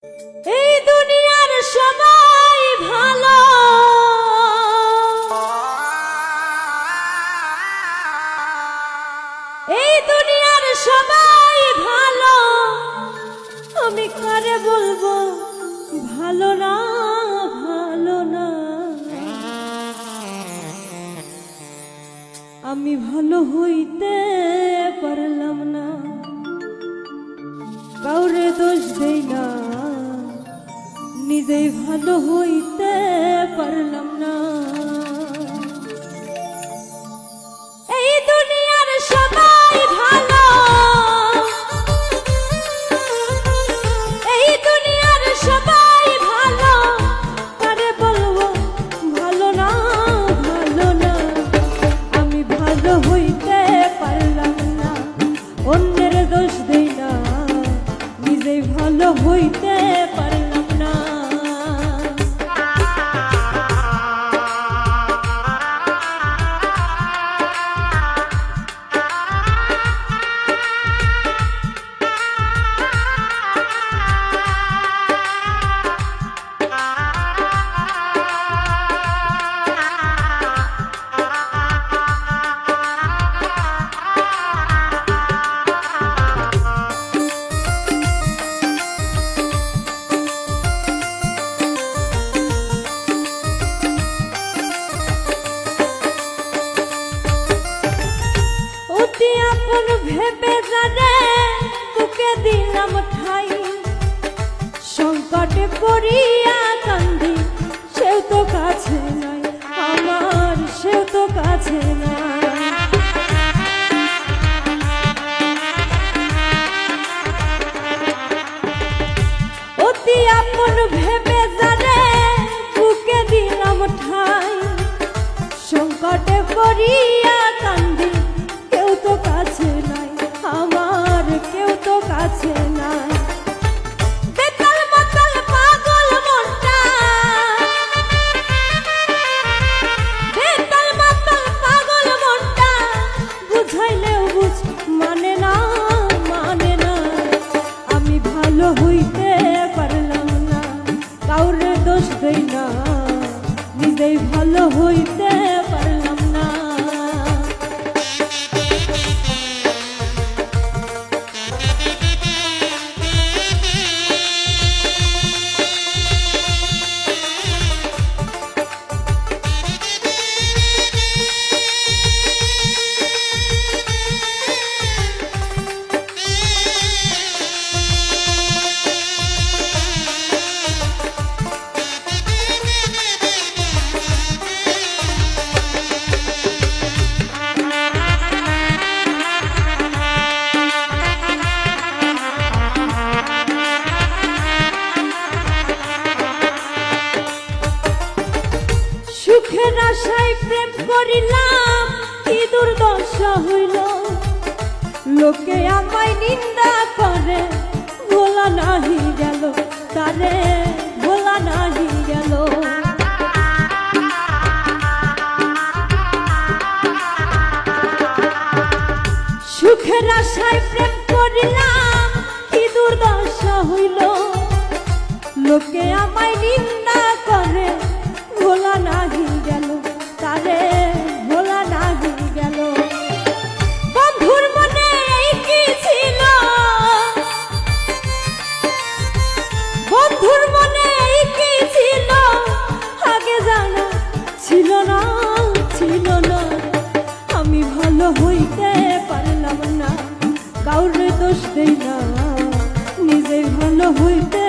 এই দুনিয়ার সবাই ভালো, এই দুনিয়ার সবাই ভালো, আমি কারে বলবো ভালো না, ভালো না। আমি ভালো হইতে পারলাম না, কাউরে দোষ দেই না, নিজেই ভালো হইতে পারলাম না। এই দুনিয়ার সবাই ভালো, এই দুনিয়ার সবাই ভালো, কারে বলবো ভালো না, ভালো না। আমি ভালো হইতে পারলাম না, অন্যের দোষ দেই না, নিজেই ভালো হইতে পারলাম না। আপন ভেবে জানে তোকে দিলাম ঠাই, সংকটে পড়িয়া কান্দি, সেও তো কাছে নাই আমার, সেও তো কাছে নাই। অতি আপন ভেবে জানে তোকে দিলাম ঠাই, সংকটে পড়িয়া কান্দি, কেউ তো কাছে নাই আমার, কেউ তো কাছে নাই। বেতাল মাতাল পাগল মনটা, বেতাল মাতাল পাগল মনটা, বুঝাইলেও বুঝ মানে না, মানে না। আমি ভালো হইতে পারলাম না, কাউরে দোষ দেই না, নিজেই ভালো হইতে পারলাম না। সুখের আশায় প্রেম করিলাম, কি দুর্দশা হইল, লোকে আমায় নিন্দা করে, ভোলা নাহি গেল তারে, ভোলা নাহি গেল। সুখের আশায় প্রেম করিলাম, কি দুর্দশা হইল, লোকে আমায় নিন্দা করে, ভোলা নাহি গেল তারে, ভোলা নাহি গেল। বন্ধুর মনে এই কি ছিল, বন্ধুর মনে এই কি ছিল, আগে জানা ছিল না, ছিল না। আমি ভালো হইতে পারলাম না, কাউরে দোষ দেই না, নিজে ভালো হইতে